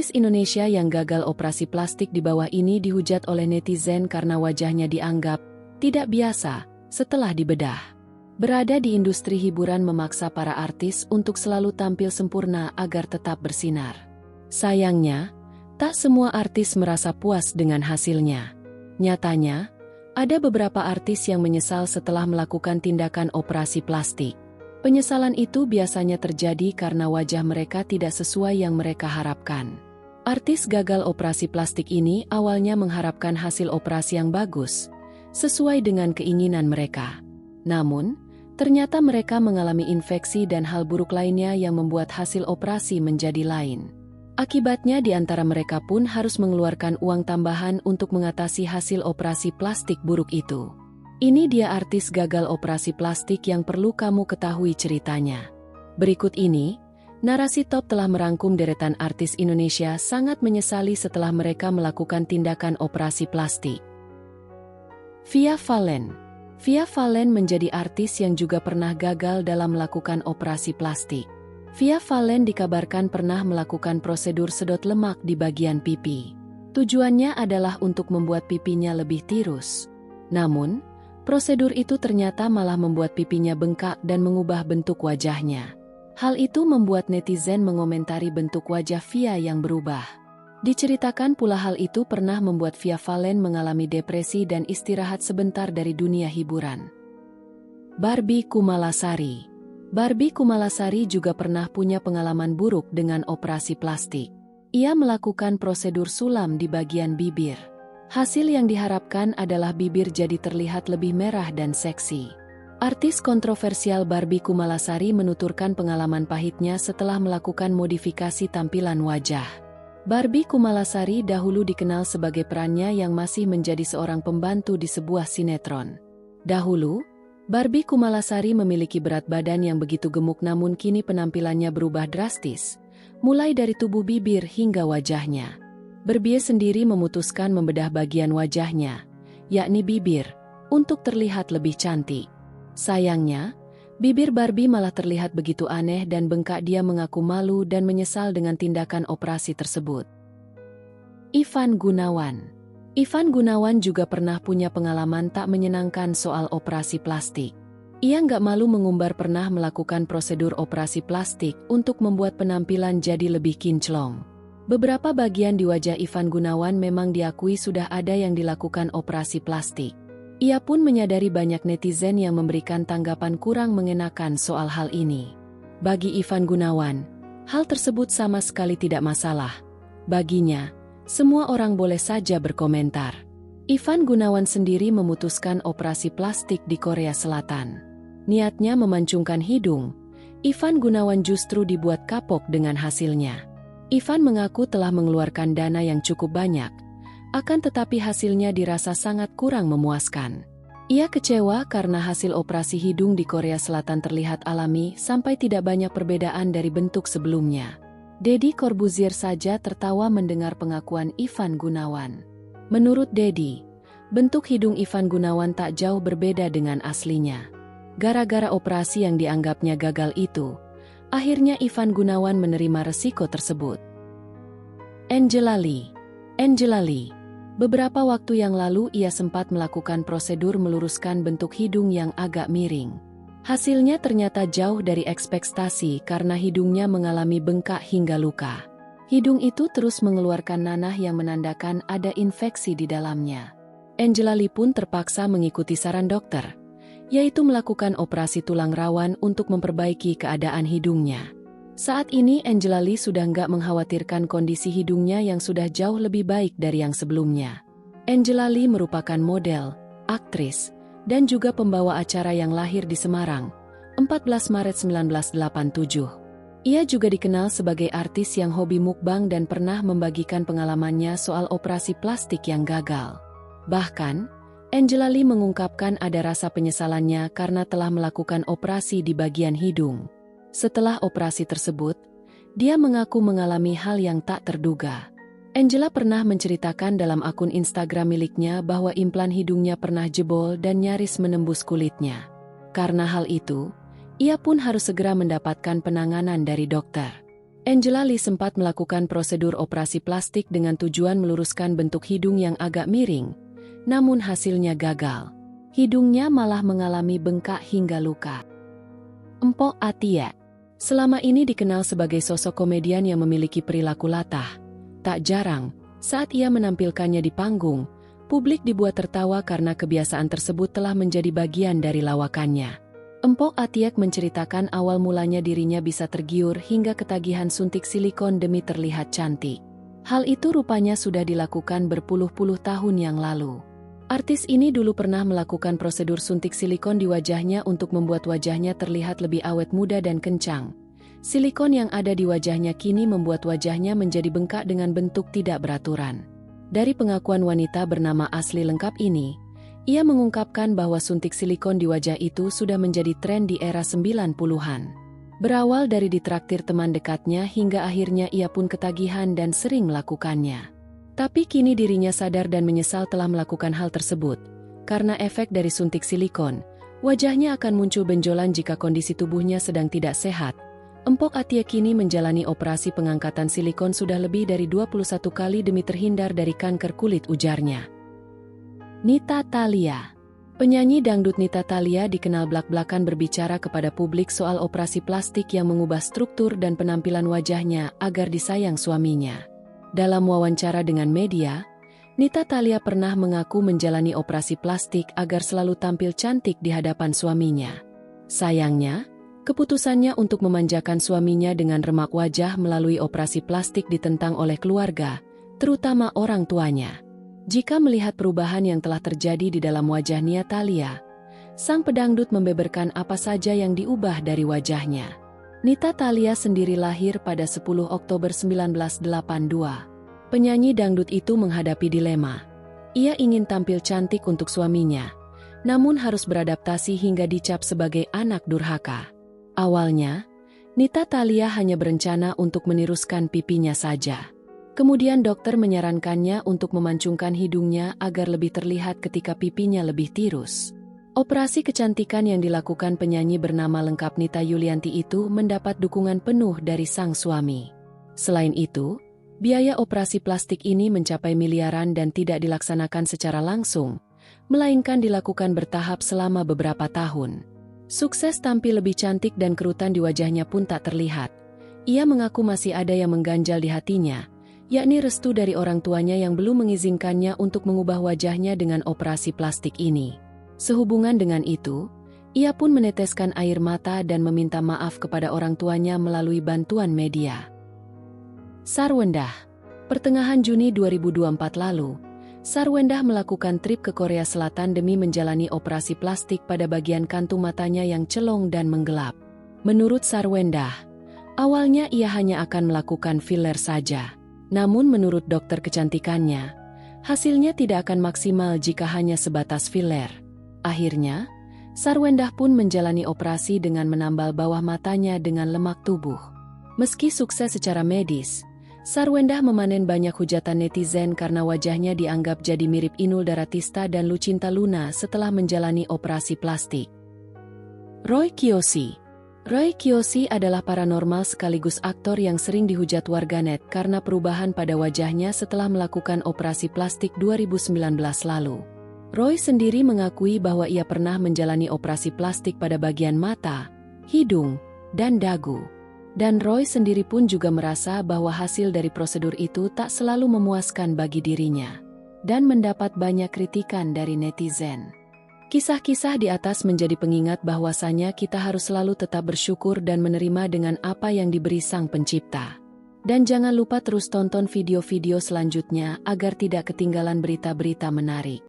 Artis Indonesia yang gagal operasi plastik di bawah ini dihujat oleh netizen karena wajahnya dianggap tidak biasa setelah dibedah. Berada di industri hiburan memaksa para artis untuk selalu tampil sempurna agar tetap bersinar. Sayangnya, tak semua artis merasa puas dengan hasilnya. Nyatanya, ada beberapa artis yang menyesal setelah melakukan tindakan operasi plastik. Penyesalan itu biasanya terjadi karena wajah mereka tidak sesuai yang mereka harapkan. Artis gagal operasi plastik ini awalnya mengharapkan hasil operasi yang bagus, sesuai dengan keinginan mereka. Namun, ternyata mereka mengalami infeksi dan hal buruk lainnya yang membuat hasil operasi menjadi lain. Akibatnya di antara mereka pun harus mengeluarkan uang tambahan untuk mengatasi hasil operasi plastik buruk itu. Ini dia artis gagal operasi plastik yang perlu kamu ketahui ceritanya. Berikut ini, narasi top telah merangkum deretan artis Indonesia sangat menyesali setelah mereka melakukan tindakan operasi plastik. Via Valen. Via Valen menjadi artis yang juga pernah gagal dalam melakukan operasi plastik. Via Valen dikabarkan pernah melakukan prosedur sedot lemak di bagian pipi. Tujuannya adalah untuk membuat pipinya lebih tirus. Namun, prosedur itu ternyata malah membuat pipinya bengkak dan mengubah bentuk wajahnya. Hal itu membuat netizen mengomentari bentuk wajah Via yang berubah. Diceritakan pula hal itu pernah membuat Via Valen mengalami depresi dan istirahat sebentar dari dunia hiburan. Barbie Kumalasari. Barbie Kumalasari juga pernah punya pengalaman buruk dengan operasi plastik. Ia melakukan prosedur sulam di bagian bibir. Hasil yang diharapkan adalah bibir jadi terlihat lebih merah dan seksi. Artis kontroversial Barbie Kumalasari menuturkan pengalaman pahitnya setelah melakukan modifikasi tampilan wajah. Barbie Kumalasari dahulu dikenal sebagai perannya yang masih menjadi seorang pembantu di sebuah sinetron. Dahulu, Barbie Kumalasari memiliki berat badan yang begitu gemuk namun kini penampilannya berubah drastis, mulai dari tubuh bibir hingga wajahnya. Barbie sendiri memutuskan membedah bagian wajahnya, yakni bibir, untuk terlihat lebih cantik. Sayangnya, bibir Barbie malah terlihat begitu aneh dan bengkak. Dia mengaku malu dan menyesal dengan tindakan operasi tersebut. Ivan Gunawan. Ivan Gunawan juga pernah punya pengalaman tak menyenangkan soal operasi plastik. Ia nggak malu mengumbar pernah melakukan prosedur operasi plastik untuk membuat penampilan jadi lebih kinclong. Beberapa bagian di wajah Ivan Gunawan memang diakui sudah ada yang dilakukan operasi plastik. Ia pun menyadari banyak netizen yang memberikan tanggapan kurang mengenakan soal hal ini. Bagi Ivan Gunawan, hal tersebut sama sekali tidak masalah. Baginya, semua orang boleh saja berkomentar. Ivan Gunawan sendiri memutuskan operasi plastik di Korea Selatan. Niatnya memancungkan hidung, Ivan Gunawan justru dibuat kapok dengan hasilnya. Ivan mengaku telah mengeluarkan dana yang cukup banyak, akan tetapi hasilnya dirasa sangat kurang memuaskan. Ia kecewa karena hasil operasi hidung di Korea Selatan terlihat alami sampai tidak banyak perbedaan dari bentuk sebelumnya. Deddy Corbuzier saja tertawa mendengar pengakuan Ivan Gunawan. Menurut Deddy, bentuk hidung Ivan Gunawan tak jauh berbeda dengan aslinya. Gara-gara operasi yang dianggapnya gagal itu, akhirnya Ivan Gunawan menerima resiko tersebut. Angela Lee. Angela Lee. Beberapa waktu yang lalu ia sempat melakukan prosedur meluruskan bentuk hidung yang agak miring. Hasilnya ternyata jauh dari ekspektasi karena hidungnya mengalami bengkak hingga luka. Hidung itu terus mengeluarkan nanah yang menandakan ada infeksi di dalamnya. Angela Lee pun terpaksa mengikuti saran dokter, yaitu melakukan operasi tulang rawan untuk memperbaiki keadaan hidungnya. Saat ini Angela Lee sudah nggak mengkhawatirkan kondisi hidungnya yang sudah jauh lebih baik dari yang sebelumnya. Angela Lee merupakan model, aktris, dan juga pembawa acara yang lahir di Semarang, 14 Maret 1987. Ia juga dikenal sebagai artis yang hobi mukbang dan pernah membagikan pengalamannya soal operasi plastik yang gagal. Bahkan, Angela Lee mengungkapkan ada rasa penyesalannya karena telah melakukan operasi di bagian hidung. Setelah operasi tersebut, dia mengaku mengalami hal yang tak terduga. Angela pernah menceritakan dalam akun Instagram miliknya bahwa implan hidungnya pernah jebol dan nyaris menembus kulitnya. Karena hal itu, ia pun harus segera mendapatkan penanganan dari dokter. Angela Lee sempat melakukan prosedur operasi plastik dengan tujuan meluruskan bentuk hidung yang agak miring, namun hasilnya gagal. Hidungnya malah mengalami bengkak hingga luka. Mpok Atiek selama ini dikenal sebagai sosok komedian yang memiliki perilaku latah. Tak jarang, saat ia menampilkannya di panggung, publik dibuat tertawa karena kebiasaan tersebut telah menjadi bagian dari lawakannya. Mpok Atiek menceritakan awal mulanya dirinya bisa tergiur hingga ketagihan suntik silikon demi terlihat cantik. Hal itu rupanya sudah dilakukan berpuluh-puluh tahun yang lalu. Artis ini dulu pernah melakukan prosedur suntik silikon di wajahnya untuk membuat wajahnya terlihat lebih awet muda dan kencang. Silikon yang ada di wajahnya kini membuat wajahnya menjadi bengkak dengan bentuk tidak beraturan. Dari pengakuan wanita bernama asli lengkap ini, ia mengungkapkan bahwa suntik silikon di wajah itu sudah menjadi tren di era 90-an. Berawal dari ditraktir teman dekatnya hingga akhirnya ia pun ketagihan dan sering melakukannya. Tapi kini dirinya sadar dan menyesal telah melakukan hal tersebut. Karena efek dari suntik silikon, wajahnya akan muncul benjolan jika kondisi tubuhnya sedang tidak sehat. Mpok Atiek kini menjalani operasi pengangkatan silikon sudah lebih dari 21 kali demi terhindar dari kanker kulit, ujarnya. Nita Thalia. Penyanyi dangdut Nita Thalia dikenal blak-blakan berbicara kepada publik soal operasi plastik yang mengubah struktur dan penampilan wajahnya agar disayang suaminya. Dalam wawancara dengan media, Nita Thalia pernah mengaku menjalani operasi plastik agar selalu tampil cantik di hadapan suaminya. Sayangnya, keputusannya untuk memanjakan suaminya dengan remak wajah melalui operasi plastik ditentang oleh keluarga, terutama orang tuanya. Jika melihat perubahan yang telah terjadi di dalam wajah Nita Thalia, sang pedangdut membeberkan apa saja yang diubah dari wajahnya. Nita Thalia sendiri lahir pada 10 Oktober 1982. Penyanyi dangdut itu menghadapi dilema. Ia ingin tampil cantik untuk suaminya, namun harus beradaptasi hingga dicap sebagai anak durhaka. Awalnya, Nita Thalia hanya berencana untuk meniruskan pipinya saja. Kemudian dokter menyarankannya untuk memancungkan hidungnya agar lebih terlihat ketika pipinya lebih tirus. Operasi kecantikan yang dilakukan penyanyi bernama lengkap Nita Yulianti itu mendapat dukungan penuh dari sang suami. Selain itu, biaya operasi plastik ini mencapai miliaran dan tidak dilaksanakan secara langsung, melainkan dilakukan bertahap selama beberapa tahun. Sukses tampil lebih cantik dan kerutan di wajahnya pun tak terlihat. Ia mengaku masih ada yang mengganjal di hatinya, yakni restu dari orang tuanya yang belum mengizinkannya untuk mengubah wajahnya dengan operasi plastik ini. Sehubungan dengan itu, ia pun meneteskan air mata dan meminta maaf kepada orang tuanya melalui bantuan media. Sarwendah. Pertengahan Juni 2024 lalu, Sarwendah melakukan trip ke Korea Selatan demi menjalani operasi plastik pada bagian kantung matanya yang celong dan menggelap. Menurut Sarwendah, awalnya ia hanya akan melakukan filler saja. Namun menurut dokter kecantikannya, hasilnya tidak akan maksimal jika hanya sebatas filler. Akhirnya, Sarwendah pun menjalani operasi dengan menambal bawah matanya dengan lemak tubuh. Meski sukses secara medis, Sarwendah memanen banyak hujatan netizen karena wajahnya dianggap jadi mirip Inul Daratista dan Lucinta Luna setelah menjalani operasi plastik. Roy Kiyoshi. Roy Kiyoshi adalah paranormal sekaligus aktor yang sering dihujat warganet karena perubahan pada wajahnya setelah melakukan operasi plastik 2019 lalu. Roy sendiri mengakui bahwa ia pernah menjalani operasi plastik pada bagian mata, hidung, dan dagu. Dan Roy sendiri pun juga merasa bahwa hasil dari prosedur itu tak selalu memuaskan bagi dirinya, dan mendapat banyak kritikan dari netizen. Kisah-kisah di atas menjadi pengingat bahwasanya kita harus selalu tetap bersyukur dan menerima dengan apa yang diberi Sang Pencipta. Dan jangan lupa terus tonton video-video selanjutnya agar tidak ketinggalan berita-berita menarik.